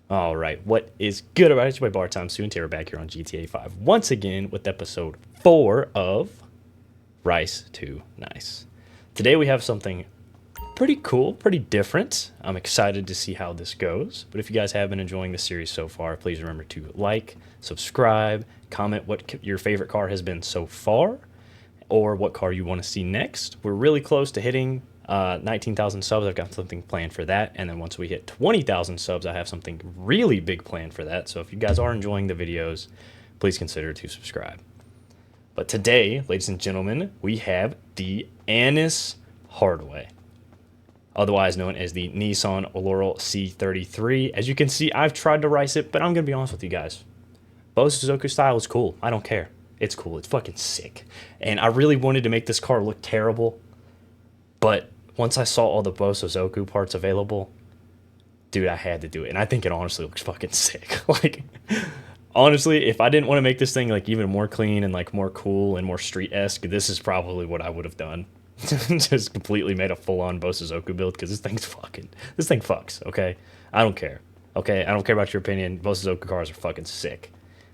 All right, what is good about it? It's your boy Bar Time Student here, back here on GTA 5 once again with episode 4 of Rice to Nice. Today we have something pretty cool, pretty different. I'm excited to see how this goes. But if you guys have been enjoying the series so far, please remember to like, subscribe, comment what your favorite car has been so far, or what car you want to see next. We're really close to hitting 19,000 subs. I've got something planned for that. And then once we hit 20,000 subs, I have something really big planned for that. So if you guys are enjoying the videos, please consider to subscribe. But today, ladies and gentlemen, we have the Annis Hardway, otherwise known as the Nissan Laurel C33. As you can see, I've tried to rice it, but I'm going to be honest with you guys. Bo Suzuki style is cool. I don't care. It's cool. It's fucking sick. And I really wanted to make this car look terrible, but once I saw all the Bo Suzuki parts available, dude, I had to do it. And I think it honestly looks fucking sick. Like, honestly, if I didn't want to make this thing like even more clean and like more cool and more street-esque, this is probably what I would have done. Just completely made a full-on Bo Suzuki build, because this thing fucks, okay? I don't care. Okay, I don't care about your opinion. Bo Suzuki cars are fucking sick.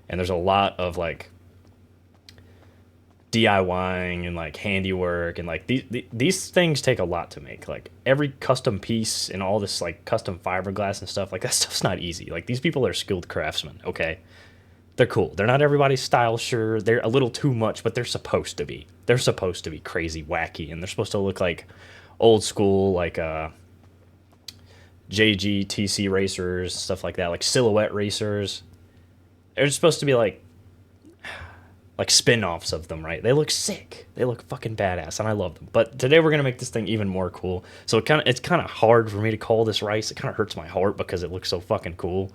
And there's a lot of like DIYing and like handiwork, and like these things take a lot to make. Like every custom piece and all this like custom fiberglass and stuff, like that stuff's not easy. Like these people are skilled craftsmen, okay? They're cool. They're not everybody's style, sure. They're a little too much, but they're supposed to be. They're supposed to be crazy, wacky, and they're supposed to look like old school, like JGTC racers, stuff like that, like silhouette racers. They're supposed to be like spin-offs of them, right? They look sick. They look fucking badass, and I love them. But today we're gonna make this thing even more cool. So it's kind of hard for me to call this rice. It kind of hurts my heart because it looks so fucking cool.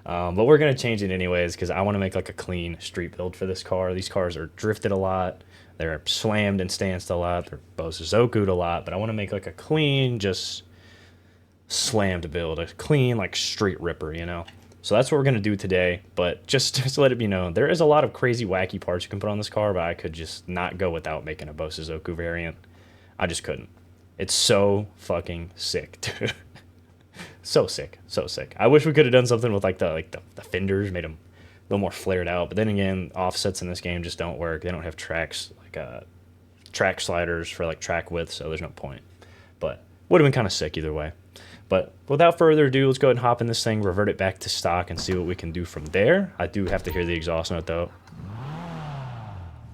But we're gonna change it anyways, because I want to make like a clean street build for this car. These cars are drifted a lot. They're slammed and stanced a lot. They're Bo Suzuki'd a lot. But I want to make like a clean, just slammed build, a clean like street ripper, you know. So that's what we're going to do today, but just to let it be known, there is a lot of crazy, wacky parts you can put on this car, but I could just not go without making a Bo Suzuki variant. I just couldn't. It's so fucking sick, dude. So sick, so sick. I wish we could have done something with like the fenders, made them a little more flared out, but then again, offsets in this game just don't work. They don't have tracks, like track sliders for like track width, so there's no point. But would have been kind of sick either way. But without further ado, let's go ahead and hop in this thing, revert it back to stock, and see what we can do from there. I do have to hear the exhaust note, though,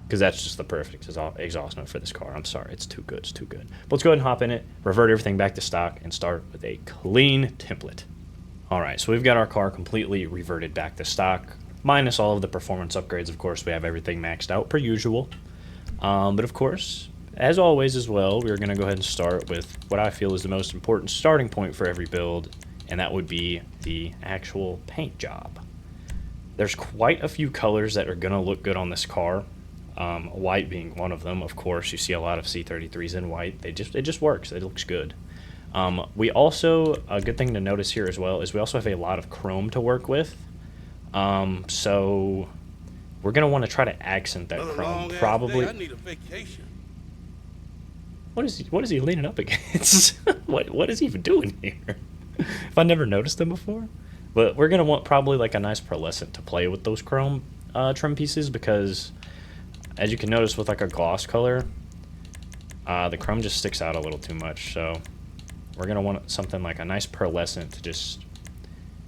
because that's just the perfect exhaust note for this car. I'm sorry, it's too good, it's too good. But let's go ahead and hop in it, revert everything back to stock, and start with a clean template. All right, so we've got our car completely reverted back to stock, minus all of the performance upgrades. Of course, we have everything maxed out, per usual. But of course, as always as well, we're going to go ahead and start with what I feel is the most important starting point for every build, and that would be the actual paint job. There's quite a few colors that are going to look good on this car, white being one of them. Of course, you see a lot of C33s in white. It just works. It looks good. We also, a good thing to notice here as well, is we also have a lot of chrome to work with. So we're going to want to try to accent that chrome, probably. I need a vacation. What is he leaning up against? what is he even doing here? If I never noticed him before. But we're gonna want probably like a nice pearlescent to play with those chrome trim pieces, because as you can notice with like a gloss color, the chrome just sticks out a little too much. So we're gonna want something like a nice pearlescent to just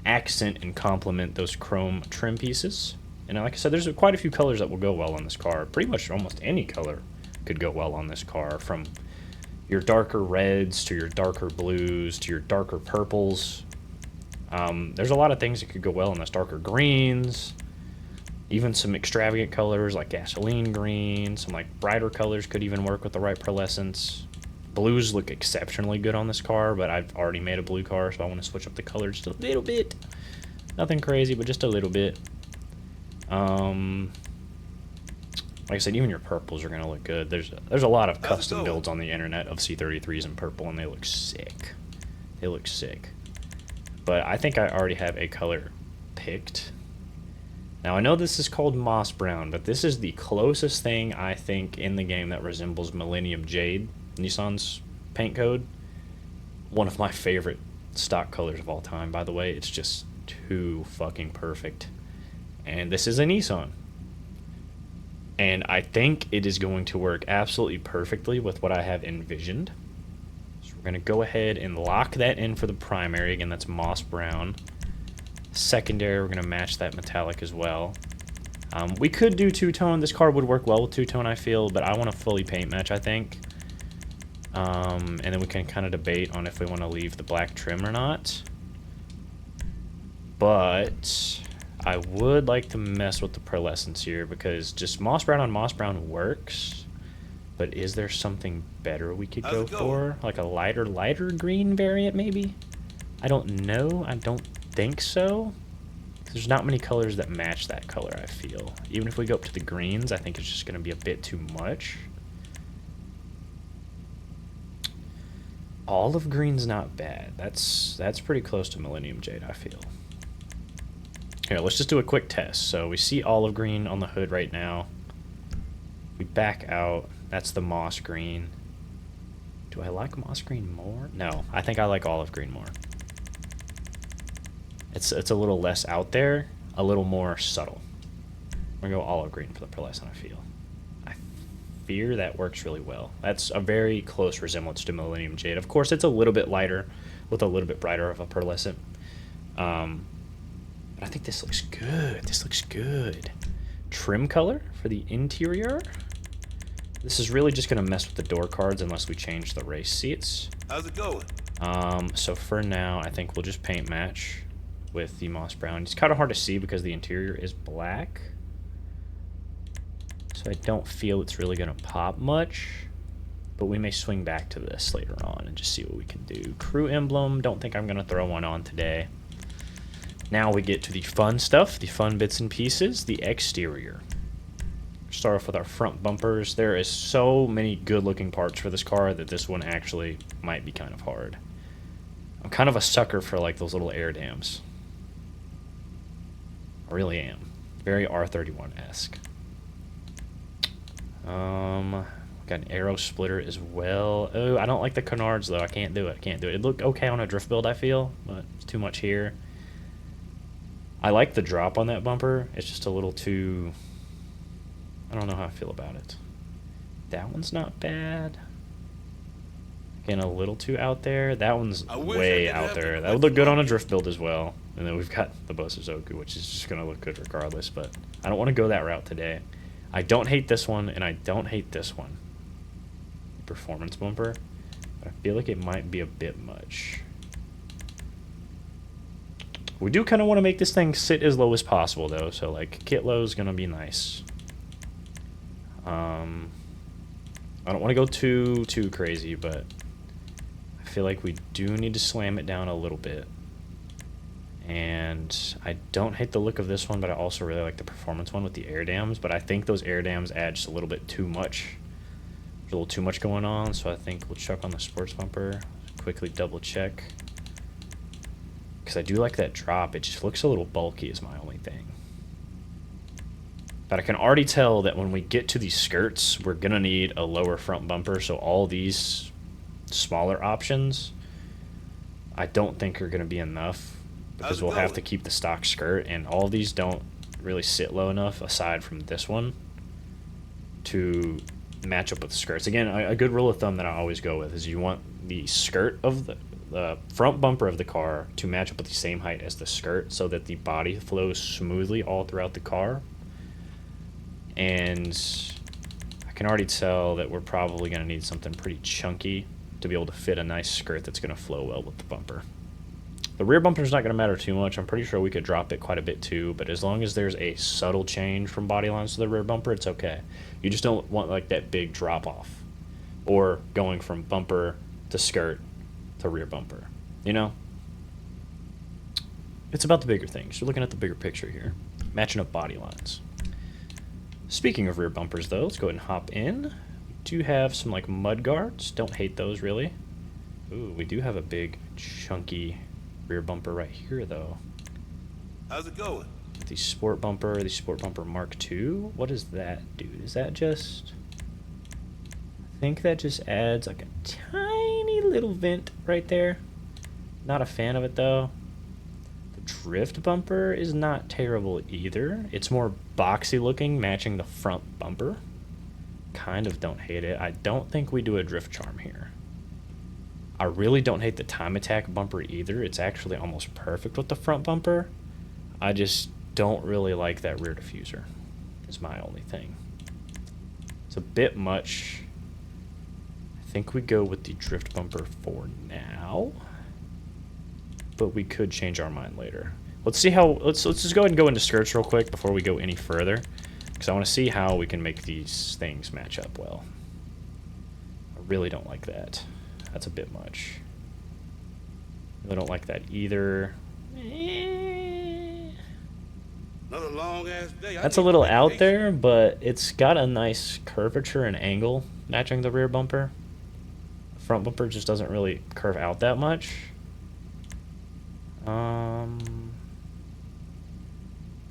accent and complement those chrome trim pieces. And like I said, there's quite a few colors that will go well on this car. Pretty much almost any color could go well on this car, from your darker reds to your darker blues to your darker purples. There's a lot of things that could go well in this, darker greens, even some extravagant colors like gasoline green. Some like brighter colors could even work with the right pearlescents. Blues look exceptionally good on this car, but I've already made a blue car, so I want to switch up the colors just a little bit. Nothing crazy, but just a little bit. Like I said, even your purples are going to look good. There's a lot of custom builds on the internet of C33s in purple, and they look sick. They look sick. But I think I already have a color picked. Now, I know this is called Moss Brown, but this is the closest thing I think in the game that resembles Millennium Jade, Nissan's paint code. One of my favorite stock colors of all time, by the way. It's just too fucking perfect. And this is a Nissan. And I think it is going to work absolutely perfectly with what I have envisioned. So we're going to go ahead and lock that in for the primary. Again, that's moss brown. Secondary, we're going to match that metallic as well. We could do two-tone. This car would work well with two-tone, I feel, but I want to fully paint match, I think. And then we can kind of debate on if we want to leave the black trim or not. But I would like to mess with the pearlescence here because just moss brown on moss brown works. But is there something better we could go for? Like a lighter green variant, maybe? I don't know. I don't think so. There's not many colors that match that color, I feel. Even if we go up to the greens, I think it's just going to be a bit too much. Olive green's not bad. That's pretty close to Millennium Jade, I feel. Here, let's just do a quick test. So we see olive green on the hood right now. We back out. That's the moss green. Do I like moss green more? No, I think I like olive green more. It's a little less out there, a little more subtle. We're going to go olive green for the pearlescent, I feel. I fear that works really well. That's a very close resemblance to Millennium Jade. Of course, it's a little bit lighter with a little bit brighter of a pearlescent. But I think this looks good. This looks good. Trim color for the interior. This is really just going to mess with the door cards unless we change the race seats. How's it going? So for now, I think we'll just paint match with the moss brown. It's kind of hard to see because the interior is black. So I don't feel it's really going to pop much. But we may swing back to this later on and just see what we can do. Crew emblem, don't think I'm going to throw one on today. Now we get to the fun stuff, the fun bits and pieces, the exterior. Start off with our front bumpers. There is so many good looking parts for this car that this one actually might be kind of hard. I'm kind of a sucker for like those little air dams. I really am. Very R31-esque. Got an arrow splitter as well. Oh, I don't like the canards though. I can't do it. Can't do it. It looked okay on a drift build, I feel, but it's too much here. I like the drop on that bumper. It's just a little too... I don't know how I feel about it. That one's not bad. Again, a little too out there. That one's way out there. That would look good on a drift build as well. And then we've got the Bosuzoku, which is just going to look good regardless. But I don't want to go that route today. I don't hate this one, and I don't hate this one. Performance bumper. But I feel like it might be a bit much. We do kind of want to make this thing sit as low as possible, though. So, like, kit low is going to be nice. I don't want to go too crazy, but I feel like we do need to slam it down a little bit. And I don't hate the look of this one, but I also really like the performance one with the air dams. But I think those air dams add just a little bit too much. There's a little too much going on, so I think we'll chuck on the sports bumper. Quickly double check. Because I do like that drop. It just looks a little bulky is my only thing. But I can already tell that when we get to these skirts, we're going to need a lower front bumper. So all these smaller options, I don't think are going to be enough. Because we'll have to keep the stock skirt. And all these don't really sit low enough, aside from this one, to match up with the skirts. Again, a good rule of thumb that I always go with is you want the skirt of the front bumper of the car to match up with the same height as the skirt so that the body flows smoothly all throughout the car. And I can already tell that we're probably going to need something pretty chunky to be able to fit a nice skirt that's going to flow well with the bumper. The rear bumper is not going to matter too much. I'm pretty sure we could drop it quite a bit too, but as long as there's a subtle change from body lines to the rear bumper, it's okay. You just don't want like that big drop off or going from bumper to skirt to rear bumper, you know? It's about the bigger things. You're looking at the bigger picture here. Matching up body lines. Speaking of rear bumpers, though, let's go ahead and hop in. We do have some, like, mud guards. Don't hate those, really. Ooh, we do have a big, chunky rear bumper right here, though. How's it going? The Sport Bumper Mark II. What does that do? Is that just... I think that just adds, like, a tiny little vent right there. Not a fan of it, though. The drift bumper is not terrible either. It's more boxy looking, matching the front bumper. Kind of don't hate it. I don't think we do a drift charm here. I really don't hate the time attack bumper either. It's actually almost perfect with the front bumper. I just don't really like that rear diffuser, is my only thing. It's a bit much. I think we go with the drift bumper for now, but we could change our mind later. Let's see how, let's just go ahead and go into skirts real quick before we go any further, because I want to see how we can make these things match up well. I really don't like that. That's a bit much. I don't like that either. Another long ass day. That's a little out there, but it's got a nice curvature and angle matching the rear bumper. The front bumper just doesn't really curve out that much.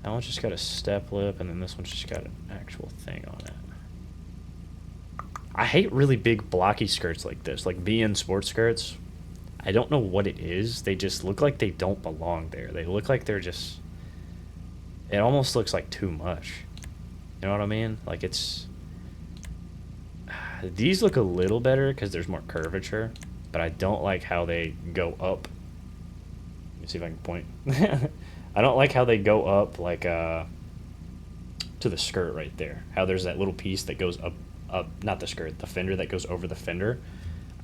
That one's just got a step lip, and then this one's just got an actual thing on it. I hate really big blocky skirts like this, like BN sports skirts. I don't know what it is. They just look like they don't belong there. They look like they're just... It almost looks like too much. You know what I mean? Like it's... These look a little better because there's more curvature, but I don't like how they go up. Let me see if I can point. I don't like how they go up like to the skirt right there. How there's that little piece that goes up, not the skirt, the fender that goes over the fender.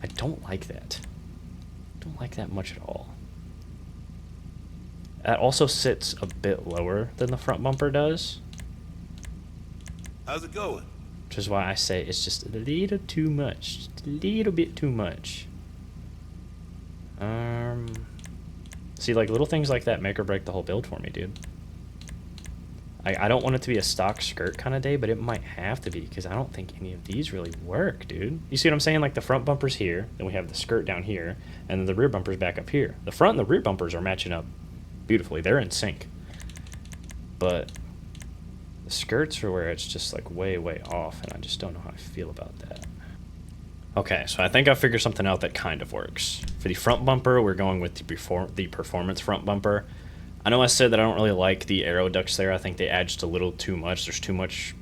I don't like that. I don't like that much at all. That also sits a bit lower than the front bumper does. How's it going? Which is why I say it's just a little too much. Just a little bit too much. See, like, little things like that make or break the whole build for me, dude. I don't want it to be a stock skirt kind of day, but it might have to be, because I don't think any of these really work, dude. You see what I'm saying? Like, the front bumper's here, then we have the skirt down here, and then the rear bumper's back up here. The front and the rear bumpers are matching up beautifully. They're in sync. But the skirts are where it's just, like, way, way off, and I just don't know how I feel about that. Okay, so I think I figured something out that kind of works. For the front bumper, we're going with the performance front bumper. I know I said that I don't really like the aero ducts there. I think they add just a little too much. There's too much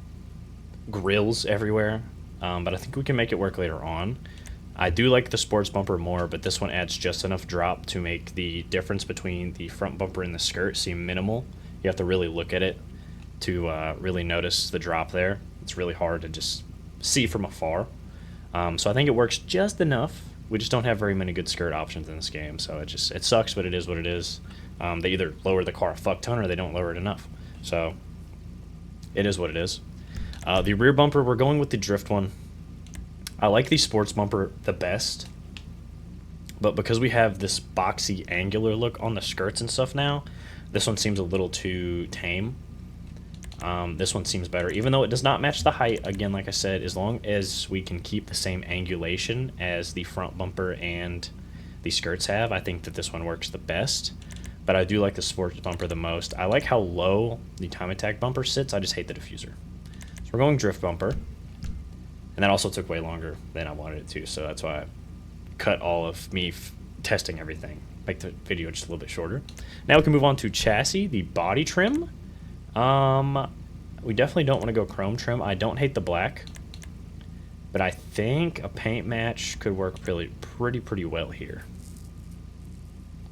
grills everywhere, but I think we can make it work later on. I do like the sports bumper more, but this one adds just enough drop to make the difference between the front bumper and the skirt seem minimal. You have to really look at it to really notice the drop there. It's really hard to just see from afar. So I think it works just enough. We just don't have very many good skirt options in this game, so it sucks, but it is what it is. They either lower the car a fuck ton or they don't lower it enough. So it is what it is. The rear bumper, we're going with the drift one. I like the sports bumper the best, but because we have this boxy angular look on the skirts and stuff now, this one seems a little too tame. This one seems better, even though it does not match the height. Again, like I said, as long as we can keep the same angulation as the front bumper and the skirts have, I think that this one works the best. But I do like the sports bumper the most. I like how low the time attack bumper sits. I just hate the diffuser. So we're going drift bumper. And that also took way longer than I wanted it to, so that's why I cut all of me testing everything. Make the video just a little bit shorter. Now we can move on to chassis, the body trim. We definitely don't want to go chrome trim. I don't hate the black, but I think a paint match could work pretty well here.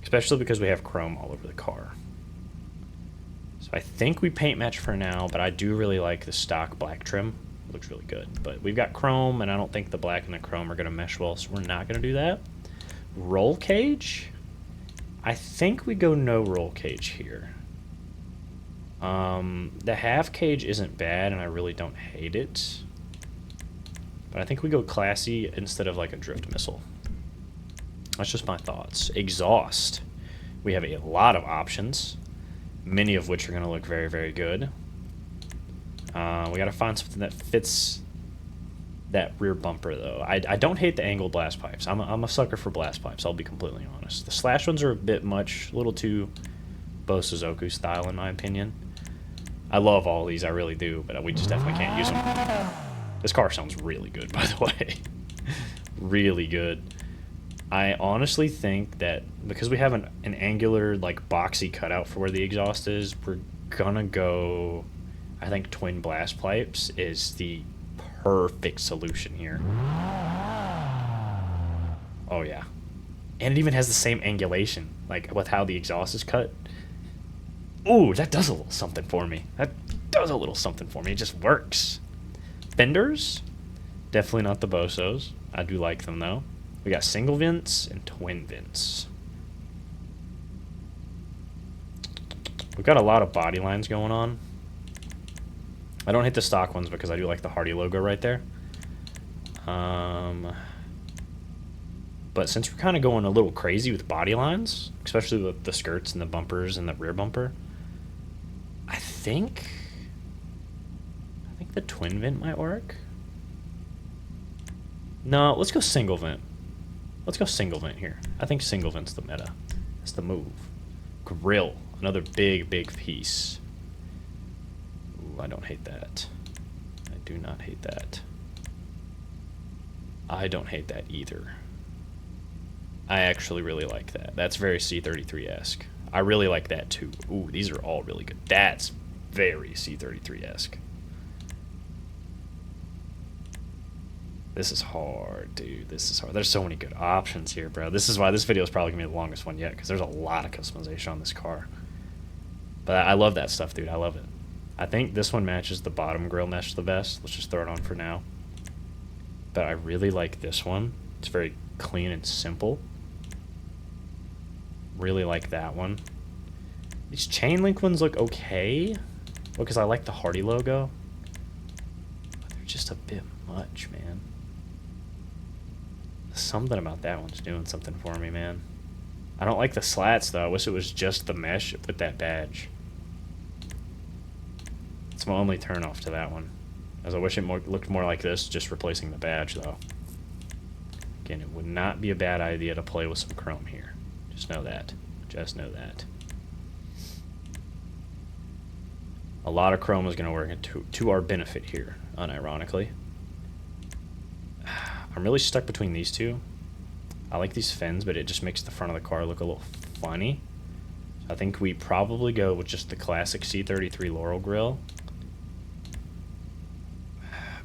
Especially because we have chrome all over the car. So I think we paint match for now, but I do really like the stock black trim. It looks really good. But we've got chrome, and I don't think the black and the chrome are going to mesh well, so we're not going to do that. Roll cage? I think we go no roll cage here. The half cage isn't bad, and I really don't hate it. But I think we go classy instead of like a drift missile. That's just my thoughts. Exhaust. We have a lot of options, many of which are going to look very, very good. We got to find something that fits that rear bumper, though. I don't hate the angled blast pipes. I'm a sucker for blast pipes, I'll be completely honest. The slash ones are a bit much, a little too Bo Suzuki style, in my opinion. I love all these, I really do, but we just definitely can't use them. This car sounds really good, by the way. Really good. I honestly think that because we have an angular, like, boxy cutout for where the exhaust is, we're gonna go... I think twin blast pipes is the perfect solution here. Oh, yeah. And it even has the same angulation, like, with how the exhaust is cut. Ooh, that does a little something for me. That does a little something for me. It just works. Fenders, definitely not the Bosos. I do like them, though. We got single vents and twin vents. We've got a lot of body lines going on. I don't hit the stock ones because I do like the Hardy logo right there. But since we're kind of going a little crazy with body lines, especially with the skirts and the bumpers and the rear bumper, I think the twin vent might work. No, let's go single vent. Let's go single vent here. I think single vent's the meta. That's the move. Grill, another big piece. Ooh, I don't hate that. I do not hate that. I don't hate that either. I actually really like that. That's very C33-esque. I really like that too. Ooh, these are all really good. That's very C33-esque. This is hard, dude. This is hard. There's so many good options here, bro. This is why this video is probably going to be the longest one yet, because there's a lot of customization on this car. But I love that stuff, dude. I love it. I think this one matches the bottom grill mesh the best. Let's just throw it on for now. But I really like this one. It's very clean and simple. Really like that one. These chain link ones look okay, because I like the Hardy logo. But they're just a bit much, man. Something about that one's doing something for me, man. I don't like the slats, though. I wish it was just the mesh with that badge. It's my only turn-off to that one. As I wish it looked more like this, just replacing the badge, though. Again, it would not be a bad idea to play with some chrome here. Just know that. Just know that. A lot of chrome is going to work to our benefit here, unironically. I'm really stuck between these two. I like these fins, but it just makes the front of the car look a little funny. So I think we probably go with just the classic C33 Laurel grill,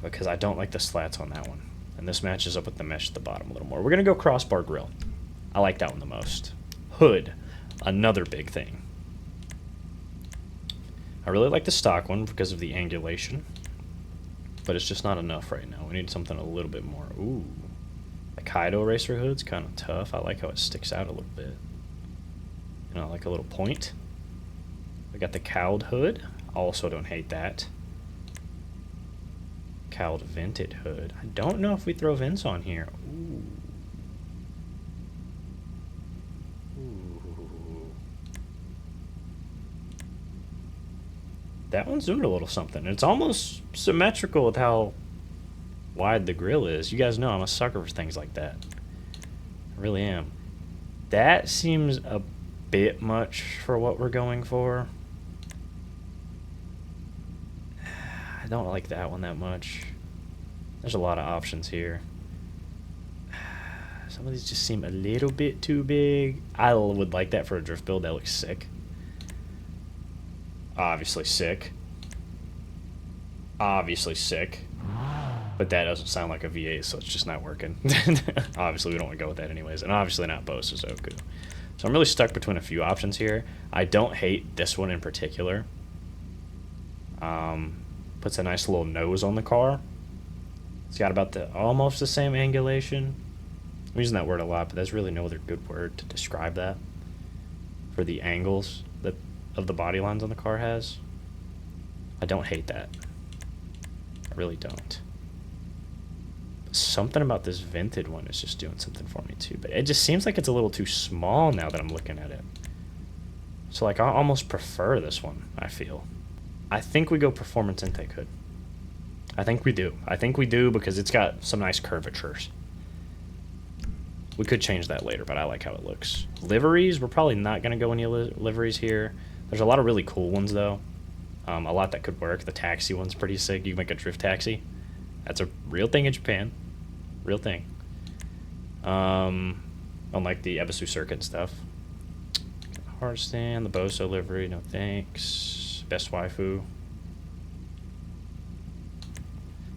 because I don't like the slats on that one. And this matches up with the mesh at the bottom a little more. We're going to go crossbar grill. I like that one the most. Hood, another big thing. I really like the stock one because of the angulation, but it's just not enough right now. We need something a little bit more. Ooh, the Kaido racer hood's kind of tough. I like how it sticks out a little bit. You know, like a little point. We got the cowled hood. Also don't hate that. Cowled vented hood. I don't know if we throw vents on here. Ooh. Ooh. That one's doing a little something. It's almost symmetrical with how wide the grill is. You guys know I'm a sucker for things like that. I really am. That seems a bit much for what we're going for. I don't like that one that much. There's a lot of options here. Some of these just seem a little bit too big. I would like that for a drift build. That looks sick. Obviously sick. Obviously sick. But that doesn't sound like a V8, so it's just not working. Obviously, we don't want to go with that anyways. And obviously not Bose Suzuki. So I'm really stuck between a few options here. I don't hate this one in particular. Puts a nice little nose on the car. It's got about almost the same angulation. I'm using that word a lot, but there's really no other good word to describe that. For the angles that of the body lines on the car has. I don't hate that. I really don't. But something about this vented one is just doing something for me too. But it just seems like it's a little too small now that I'm looking at it. So like I almost prefer this one, I feel. I think we go performance intake hood. I think we do. I think we do because it's got some nice curvatures. We could change that later, but I like how it looks. Liveries, we're probably not going to go any liveries here. There's a lot of really cool ones, though. A lot that could work. The taxi one's pretty sick. You can make a drift taxi. That's a real thing in Japan. Real thing. unlike the Ebisu Circuit and stuff. Hard stand, the Boso livery, no thanks. Best waifu.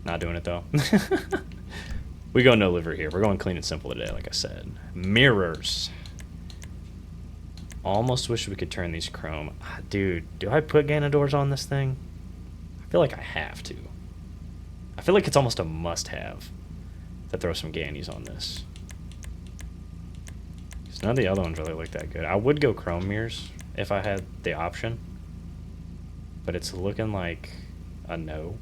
Not doing it though. We go no livery here. We're going clean and simple today, like I said. Mirrors. Almost wish we could turn these chrome. Dude, do I put Ganondorfs on this thing? I feel like I have to. I feel like it's almost a must-have to throw some Gannies on this. Because none of the other ones really look that good. I would go chrome mirrors if I had the option. But it's looking like a no.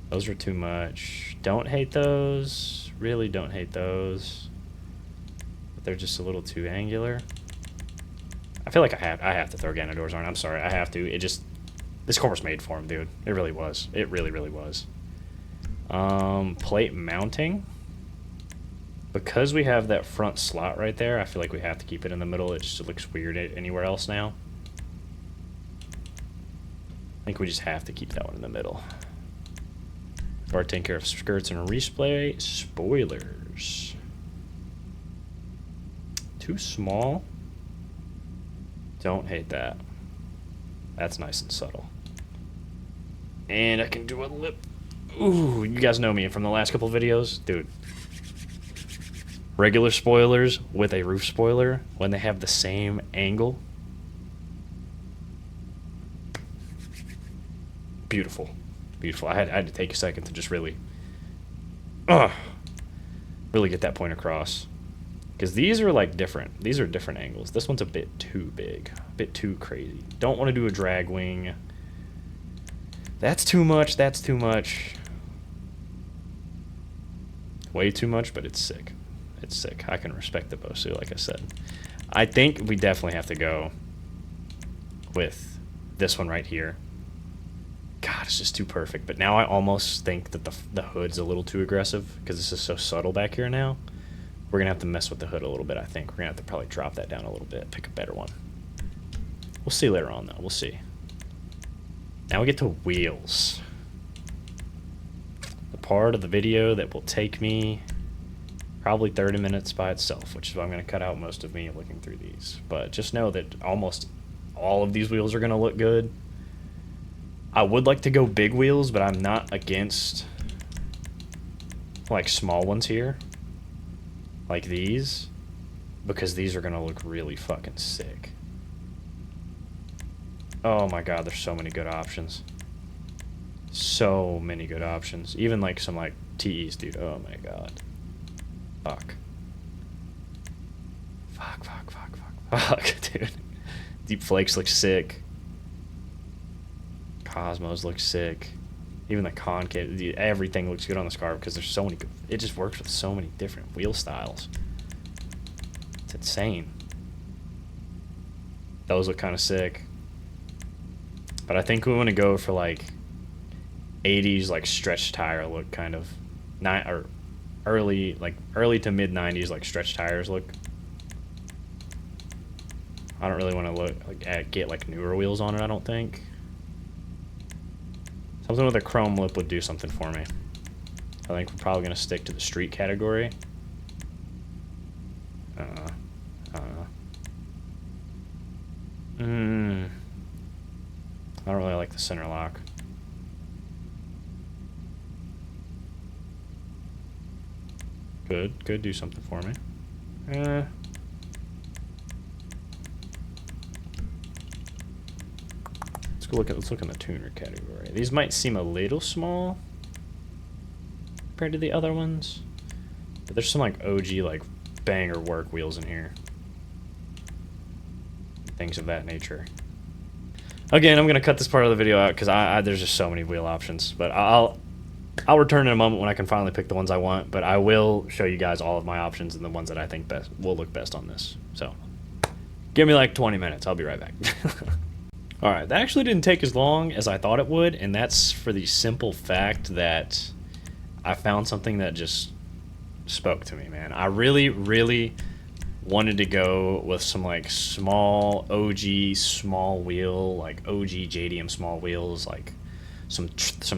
Those are too much. Don't hate those. Really don't hate those. But they're just a little too angular. I feel like I have to throw Ganondorfs on. I'm sorry, I have to. It just... This car was made for him, dude. It really was. It really, really was. Plate mounting. Because we have that front slot right there, I feel like we have to keep it in the middle. It just looks weird anywhere else now. I think we just have to keep that one in the middle. Or taking care of skirts and resplay. Spoilers. Too small. Don't hate that. That's nice and subtle. And I can do a lip. Ooh, you guys know me from the last couple videos. Dude. Regular spoilers with a roof spoiler when they have the same angle. Beautiful. Beautiful. I had to take a second to just really get that point across. Because these are like different. These are different angles. This one's a bit too big. A bit too crazy. Don't want to do a drag wing. That's too much. That's too much. Way too much, but it's sick. It's sick. I can respect the Bosu, like I said. I think we definitely have to go with this one right here. God, it's just too perfect. But now I almost think that the hood's a little too aggressive because this is so subtle back here now. We're going to have to mess with the hood a little bit, I think. We're going to have to probably drop that down a little bit, pick a better one. We'll see later on, though. We'll see. Now we get to wheels. The part of the video that will take me probably 30 minutes by itself, which is why I'm going to cut out most of me looking through these. But just know that almost all of these wheels are going to look good. I would like to go big wheels, but I'm not against like small ones here. Like these. Because these are going to look really fucking sick. Oh my god, there's so many good options. So many good options. Even like some like TEs, dude. Oh my god. Fuck. Fuck, dude. Deep Flakes look sick. Cosmos look sick. Even the concave, everything looks good on the Scarf because there's so many. It just works with so many different wheel styles. It's insane. Those look kind of sick. But I think we want to go for like 80s like stretch tire look, kind of early to mid 90s like stretch tires look. I don't really want to look like get like newer wheels on it. I don't think. Something with a chrome lip would do something for me. I think we're probably going to stick to the street category. I don't really like the center lock. Could do something for me. Let's look in the tuner category. These might seem a little small compared to the other ones, but there's some like OG like banger work wheels in here. Things of that nature. Again, I'm gonna cut this part of the video out because there's just so many wheel options. But I'll return in a moment when I can finally pick the ones I want. But I will show you guys all of my options and the ones that I think will look best on this. So give me like 20 minutes. I'll be right back. Alright, that actually didn't take as long as I thought it would, and that's for the simple fact that I found something that just spoke to me, man. I really, really wanted to go with some like small OG small wheel, like OG JDM small wheels, like some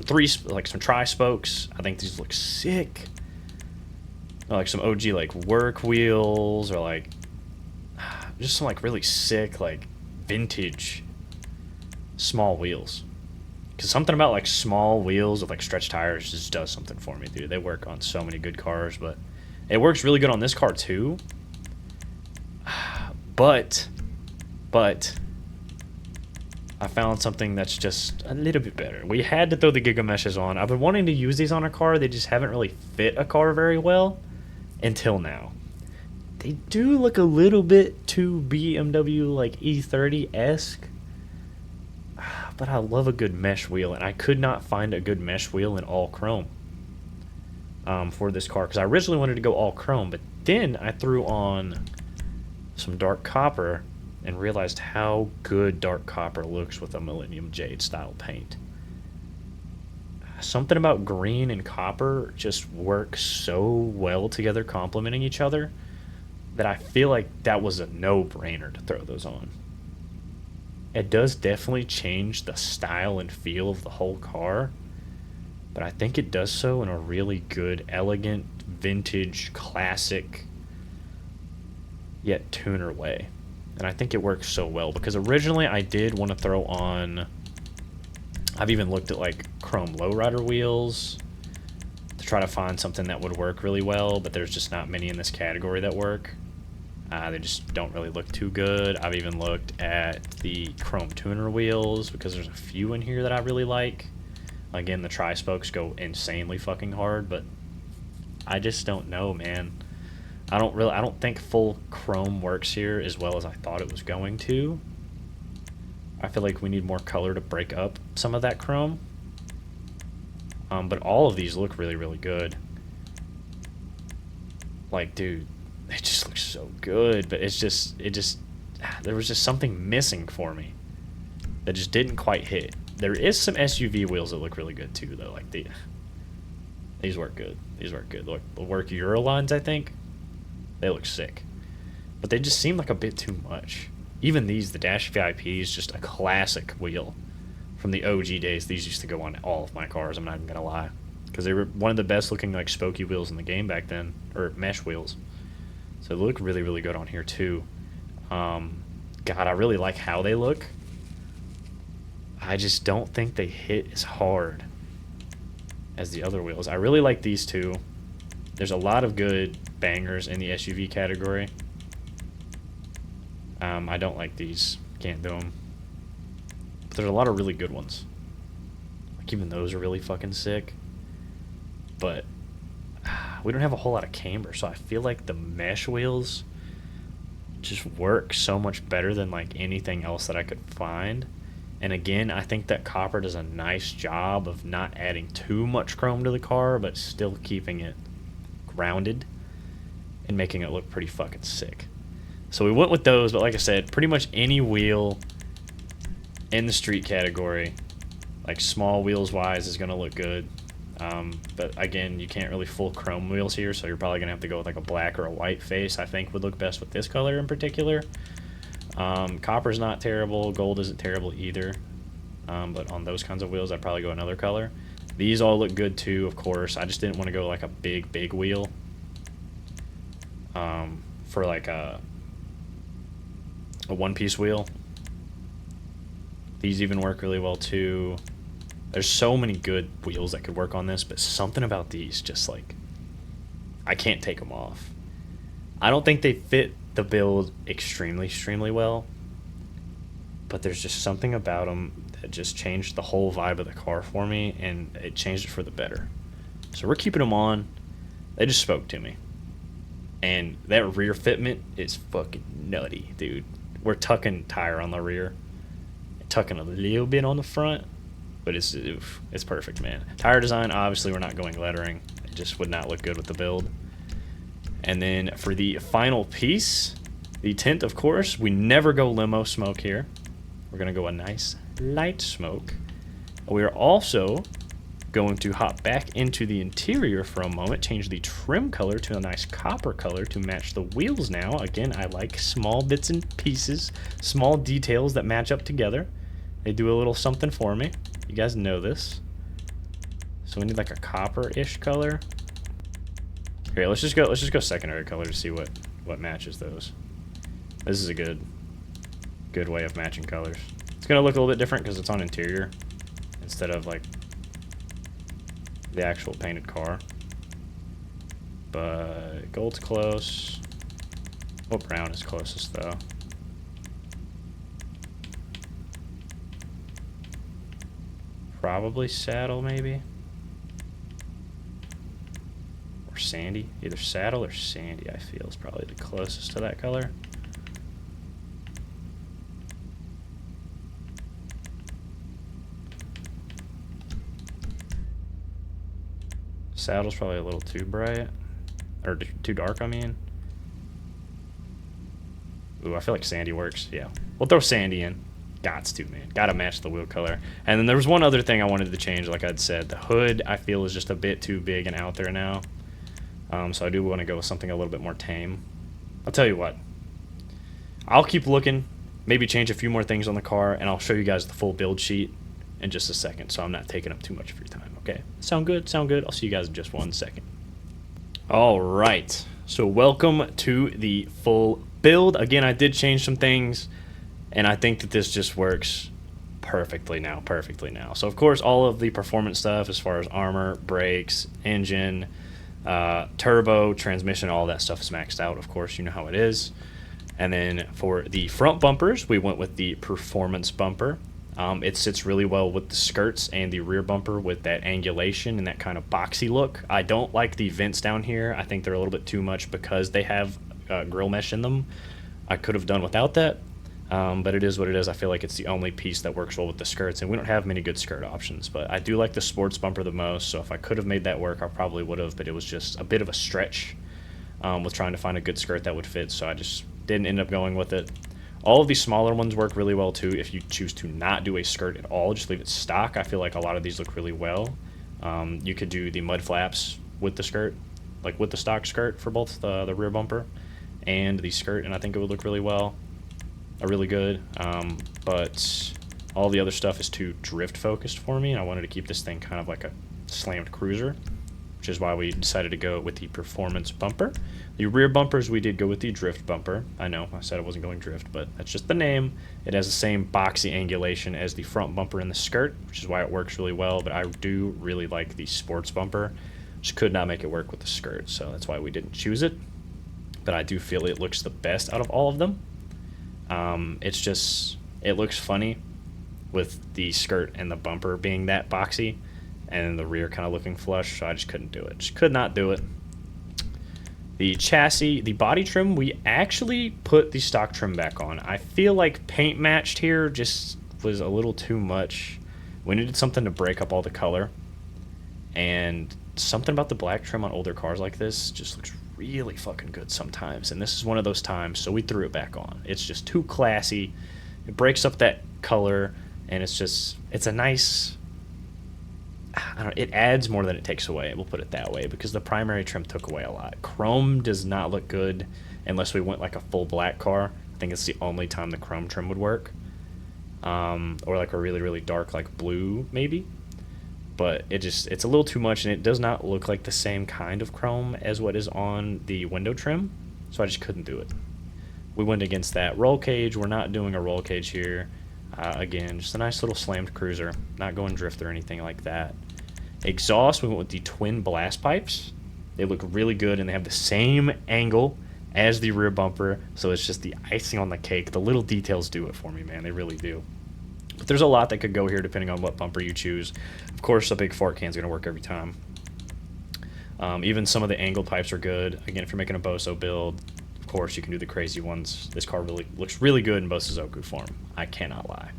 tri spokes. I think these look sick. Or like some OG like work wheels, or like just some like really sick like vintage small wheels. Because something about like small wheels with like stretch tires just does something for me, dude. They work on so many good cars, but it works really good on this car too. But I found something that's just a little bit better. We had to throw the Giga Meshes on. I've been wanting to use these on a car. They just haven't really fit a car very well until now. They do look a little bit too BMW like E30-esque. But I love a good mesh wheel, and I could not find a good mesh wheel in all chrome for this car, because I originally wanted to go all chrome, but then I threw on some dark copper and realized how good dark copper looks with a Millennium Jade style paint. Something about green and copper just works so well together, complementing each other, that I feel like that was a no-brainer to throw those on. It does definitely change the style and feel of the whole car, but I think it does so in a really good, elegant, vintage, classic, yet tuner way. And I think it works so well, because originally I did want to throw on, I've even looked at like chrome lowrider wheels to try to find something that would work really well, but there's just not many in this category that work. They just don't really look too good. I've even looked at the chrome tuner wheels, because there's a few in here that I really like. Again, the tri-spokes go insanely fucking hard, but I just don't know, man. I don't think full chrome works here as well as I thought it was going to. I feel like we need more color to break up some of that chrome. But all of these look really, really good. Like, dude, it just looks so good, but there was just something missing for me that just didn't quite hit. There is some SUV wheels that look really good too, though. Like these work good. These work good. Look, the work Eurolines, I think, they look sick, but they just seem like a bit too much. Even these, the Dash VIP is just a classic wheel from the OG days. These used to go on all of my cars. I'm not even gonna lie, because they were one of the best looking like spokey wheels in the game back then, or mesh wheels. So they look really, really good on here too. God, I really like how they look. I just don't think they hit as hard as the other wheels. I really like these two. There's a lot of good bangers in the SUV category. I don't like these. Can't do them. But there's a lot of really good ones. Like, even those are really fucking sick. But we don't have a whole lot of camber, so I feel like the mesh wheels just work so much better than like anything else that I could find. And again, I think that copper does a nice job of not adding too much chrome to the car, but still keeping it grounded and making it look pretty fucking sick. So we went with those, but like I said, pretty much any wheel in the street category, like small wheels wise, is going to look good. But again, you can't really full chrome wheels here, so you're probably going to have to go with like a black or a white face. I think would look best with this color in particular. Copper's not terrible, gold isn't terrible either, but on those kinds of wheels I'd probably go another color. These all look good too, of course. I just didn't want to go like a big wheel for like a one-piece wheel. These even work really well too. There's so many good wheels that could work on this, but something about these just like, I can't take them off. I don't think they fit the build extremely well, but there's just something about them that just changed the whole vibe of the car for me, and it changed it for the better. So we're keeping them on. They just spoke to me, and that rear fitment is fucking nutty, dude. We're tucking tire on the rear, tucking a little bit on the front, but it's perfect, man. Tire design, obviously we're not going lettering. It just would not look good with the build. And then for the final piece, the tint, of course, we never go limo smoke here. We're going to go a nice light smoke. We are also going to hop back into the interior for a moment, change the trim color to a nice copper color to match the wheels now. Again, I like small bits and pieces, small details that match up together. They do a little something for me. You guys know this. So we need like a copper-ish color. Here, let's just go secondary color to see what matches those. This is a good way of matching colors. It's gonna look a little bit different because it's on interior instead of like the actual painted car. But gold's close. What brown is closest though? Probably saddle maybe. Or sandy. Either saddle or sandy I feel is probably the closest to that color. Saddle's probably a little too bright. Or too dark, I mean. Ooh, I feel like sandy works. Yeah. We'll throw sandy in. Gots to, man. Gotta match the wheel color. And then there was one other thing I wanted to change, like I'd said. The hood, I feel, is just a bit too big and out there now. So I do want to go with something a little bit more tame. I'll tell you what. I'll keep looking. Maybe change a few more things on the car, and I'll show you guys the full build sheet in just a second, so I'm not taking up too much of your time, okay? Sound good? Sound good? I'll see you guys in just 1 second. All right. So welcome to the full build. Again, I did change some things, and I think that this just works perfectly now. So, of course, all of the performance stuff as far as armor, brakes, engine, turbo, transmission, all that stuff is maxed out. Of course, you know how it is. And then for the front bumpers, we went with the performance bumper. It sits really well with the skirts and the rear bumper with that angulation and that kind of boxy look. I don't like the vents down here. I think they're a little bit too much because they have grill mesh in them. I could have done without that, but it is what it is. I feel like it's the only piece that works well with the skirts, and we don't have many good skirt options. But I do like the sports bumper the most, so if I could have made that work, I probably would have, but it was just a bit of a stretch with trying to find a good skirt that would fit, so I just didn't end up going with it. All of these smaller ones work really well too if you choose to not do a skirt at all, just leave it stock. I feel like a lot of these look really well. You could do the mud flaps with the skirt, like with the stock skirt for both the rear bumper and the skirt, and I think it would look really well, really good. But all the other stuff is too drift focused for me, and I wanted to keep this thing kind of like a slammed cruiser, which is why we decided to go with the performance bumper. The rear bumpers, we did go with the drift bumper. I know, I said I wasn't going drift, but that's just the name. It has the same boxy angulation as the front bumper in the skirt, which is why it works really well, but I do really like the sports bumper. Just could not make it work with the skirt, so that's why we didn't choose it. But I do feel it looks the best out of all of them. It looks funny with the skirt and the bumper being that boxy, and the rear kind of looking flush, so I just couldn't do it. Just could not do it. The chassis, the body trim, we actually put the stock trim back on. I feel like paint matched here just was a little too much. We needed something to break up all the color, and something about the black trim on older cars like this just looks really fucking good sometimes, and this is one of those times, so we threw it back on. It's just too classy. It breaks up that color, and it's a nice... it adds more than it takes away, we'll put it that way, because the primary trim took away a lot. Chrome does not look good unless we went like a full black car. I think it's the only time the chrome trim would work. Or like a really, really dark like blue maybe. But it's a little too much, and it does not look like the same kind of chrome as what is on the window trim, so I just couldn't do it. We went against that. Roll cage, we're not doing a roll cage here. Again, just a nice little slammed cruiser, not going drift or anything like that. Exhaust, we went with the twin blast pipes. They look really good, and they have the same angle as the rear bumper, so it's just the icing on the cake. The little details do it for me, man. They really do. But there's a lot that could go here depending on what bumper you choose. Of course, a big fart can is going to work every time. Even some of the angled pipes are good. Again, if you're making a Boso build, of course, you can do the crazy ones. This car really looks really good in Bosozoku form. I cannot lie.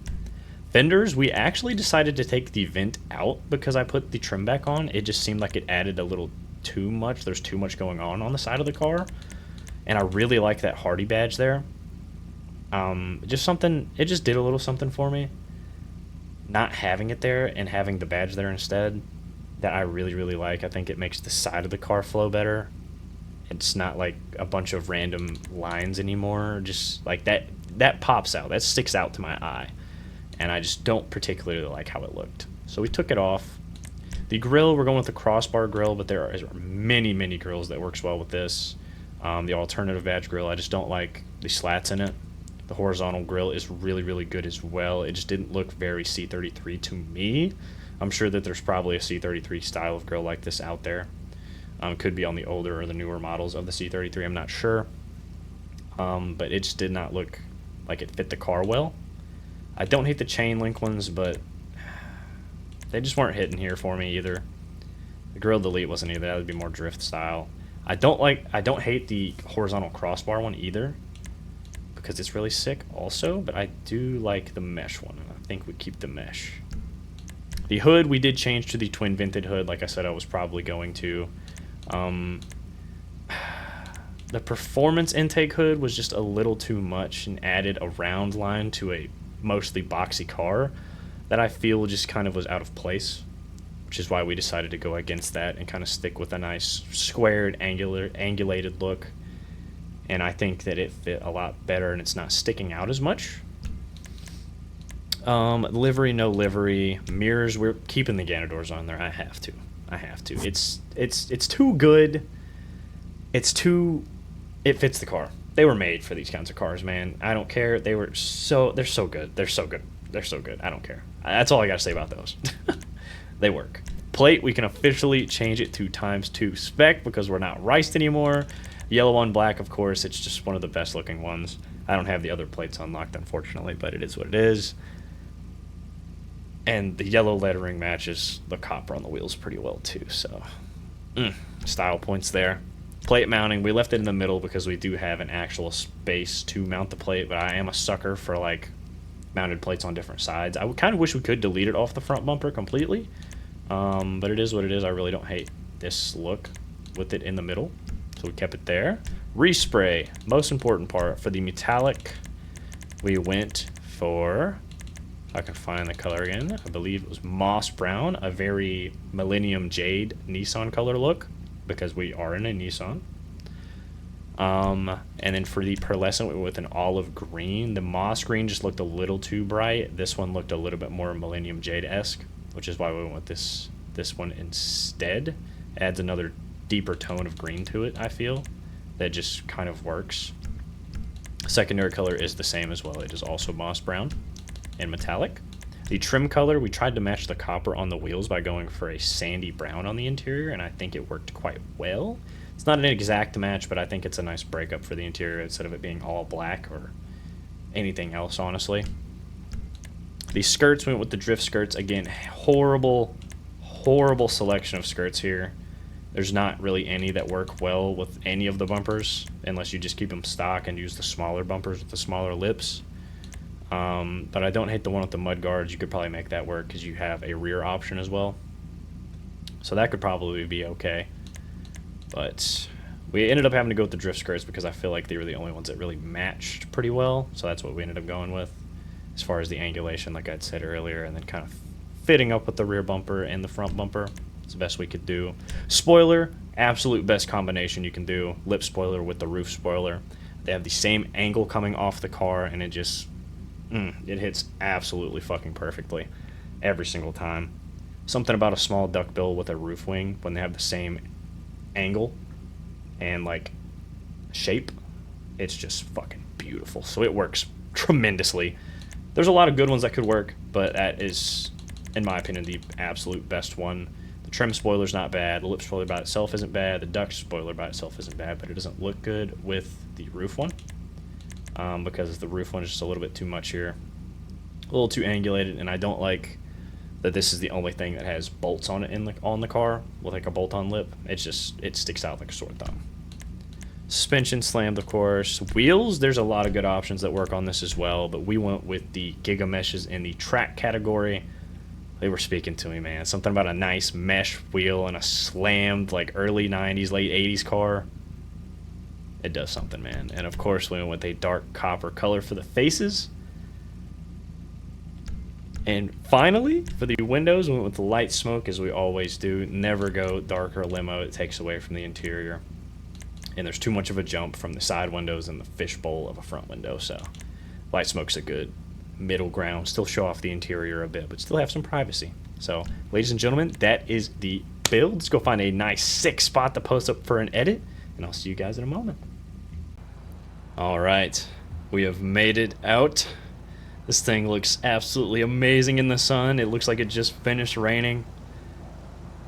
Fenders, we actually decided to take the vent out because I put the trim back on. It just seemed like it added a little too much. There's too much going on the side of the car. And I really like that Hardy badge there. It just did a little something for me. Not having it there and having the badge there instead, that I really, really like. I think it makes the side of the car flow better. It's not like a bunch of random lines anymore. Just like that pops out. That sticks out to my eye. And I just don't particularly like how it looked. So we took it off. The grill, we're going with the crossbar grill, but there are many grills that works well with this. The alternative badge grill, I just don't like the slats in it. The horizontal grill is really good as well. It just didn't look very C33 to me. I'm sure that there's probably a C33 style of grill like this out there. Could be on the older or the newer models of the C33, I'm not sure. But it just did not look like it fit the car well. I don't hate the chain link ones, but they just weren't hitting here for me either. The grill delete wasn't either. That would be more drift style. I don't hate the horizontal crossbar one either, because it's really sick also, but I do like the mesh one, and I think we keep the mesh. The hood, we did change to the twin vented hood, like I said I was probably going to. The performance intake hood was just a little too much and added a round line to a mostly boxy car that I feel just kind of was out of place, which is why we decided to go against that and kind of stick with a nice squared, angulated look. And I think that it fit a lot better and it's not sticking out as much. Livery, no livery. Mirrors, we're keeping the Gator doors on there. I have to. It's too good. It fits the car. They were made for these kinds of cars, man. I don't care. They're so good. They're so good. I don't care. That's all I gotta say about those. They work. Plate, we can officially change it to ×2 spec because we're not riced anymore. Yellow on black, of course. It's just one of the best looking ones. I don't have the other plates unlocked, unfortunately, but it is what it is. And the yellow lettering matches the copper on the wheels pretty well too, so style points there. Plate mounting, we left it in the middle because we do have an actual space to mount the plate, but I am a sucker for like mounted plates on different sides. I would kind of wish we could delete it off the front bumper completely, but it is what it is. I really don't hate this look with it in the middle, so we kept it there. Respray, most important part. For the metallic, we went for, if I can find the color again, I believe it was moss brown, a very Millennium Jade Nissan color look, because we are in a Nissan. And then for the pearlescent, we went with an olive green. The moss green just looked a little too bright. This one looked a little bit more Millennium Jade-esque, which is why we went with this one instead. Adds another deeper tone of green to it, I feel, that just kind of works. Secondary color is the same as well. It is also moss brown and metallic. The trim color, we tried to match the copper on the wheels by going for a sandy brown on the interior, and I think it worked quite well. It's not an exact match, but I think it's a nice breakup for the interior instead of it being all black or anything else, honestly. The skirts, we went with the drift skirts. Again, horrible selection of skirts here. There's not really any that work well with any of the bumpers, unless you just keep them stock and use the smaller bumpers with the smaller lips. But I don't hate the one with the mud guards. You could probably make that work because you have a rear option as well. So that could probably be okay. But we ended up having to go with the drift skirts because I feel like they were the only ones that really matched pretty well. So that's what we ended up going with as far as the angulation, like I'd said earlier, and then kind of fitting up with the rear bumper and the front bumper. It's the best we could do. Spoiler, absolute best combination you can do. Lip spoiler with the roof spoiler. They have the same angle coming off the car, and it just... it hits absolutely fucking perfectly every single time. Something about a small duckbill with a roof wing when they have the same angle and like shape, it's just fucking beautiful. So it works tremendously. There's a lot of good ones that could work, but that is, in my opinion, the absolute best one. The trim spoiler's not bad. The lip spoiler by itself isn't bad. The duck spoiler by itself isn't bad, but it doesn't look good with the roof one. Because the roof one is just a little bit too much here, a little too angulated, and I don't like that this is the only thing that has bolts on it on the car with like a bolt-on lip. It sticks out like a sore thumb. Suspension slammed, of course. Wheels, there's a lot of good options that work on this as well, but we went with the Giga Meshes in the track category. They were speaking to me, man. Something about a nice mesh wheel and a slammed like early 90s, late 80s car. It does something, man. And of course, we went with a dark copper color for the faces. And finally, for the windows, we went with the light smoke, as we always do. Never go darker limo. It takes away from the interior. And there's too much of a jump from the side windows and the fishbowl of a front window. So light smoke's a good middle ground, still show off the interior a bit, but still have some privacy. So, ladies and gentlemen, that is the build. Let's go find a nice, sick spot to post up for an edit, and I'll see you guys in a moment. All right, we have made it out. This thing looks absolutely amazing in the sun. It looks like it just finished raining.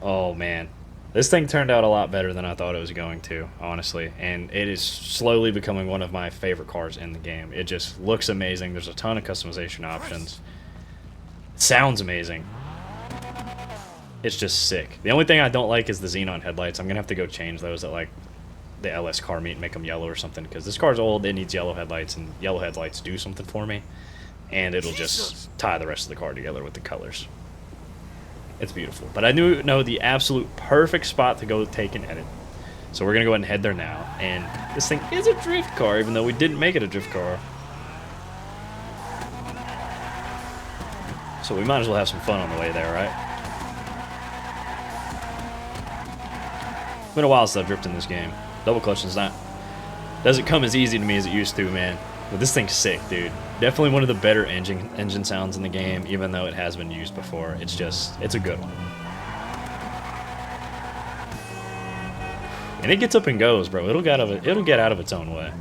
Oh, man. This thing turned out a lot better than I thought it was going to, honestly. And it is slowly becoming one of my favorite cars in the game. It just looks amazing. There's a ton of customization options. It sounds amazing. It's just sick. The only thing I don't like is the xenon headlights. I'm going to have to go change those at, like, the LS car meet and make them yellow or something. Because this car's old. It needs yellow headlights. And yellow headlights do something for me. And it'll just tie the rest of the car together with the colors. It's beautiful. But I know the absolute perfect spot to go take an edit. So we're going to go ahead and head there now. And this thing is a drift car, even though we didn't make it a drift car. So we might as well have some fun on the way there, right? It's been a while since I've drifted in this game. Double clutch doesn't come as easy to me as it used to, man. But this thing's sick, dude. Definitely one of the better engine sounds in the game, even though it has been used before. It's a good one. And it gets up and goes, bro. It'll get out of its own way.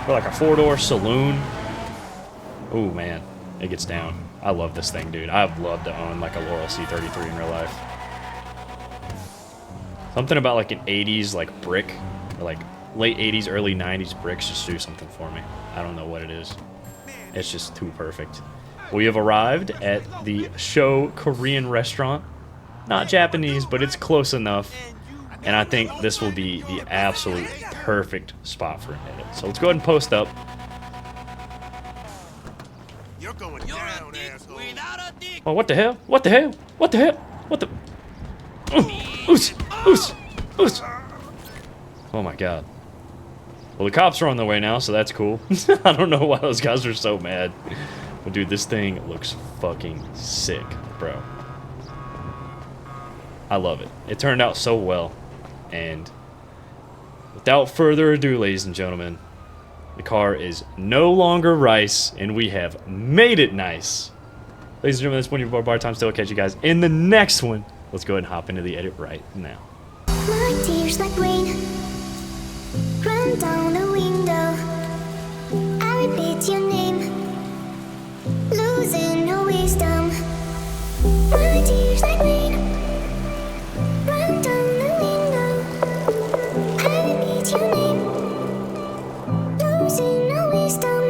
Or like a 4-door saloon. Oh man, it gets down. I love this thing, dude. I'd love to own like a Laurel C33 in real life. Something about like an 80s like brick, or like late 80s, early 90s bricks just do something for me. I don't know what it is. It's just too perfect. We have arrived at the Show Korean restaurant. Not Japanese, but it's close enough. And I think this will be the absolute perfect spot for an edit. So let's go ahead and post up. You're going down, asshole. Oh, what the hell? What the hell? What the hell? What the... Oos! Oos! Oos! Oh my god. Well, the cops are on their way now, so that's cool. I don't know why those guys are so mad. But dude, this thing looks fucking sick, bro. I love it. It turned out so well. And without further ado, ladies and gentlemen, the car is no longer rice, and we have made it nice. Ladies and gentlemen, that's one of your bar time. Still, catch you guys in the next one. Let's go ahead and hop into the edit right now. My tears like rain run down the window. I repeat your name, losing no wisdom. My tears like rain run down the window. I repeat your name, losing no wisdom.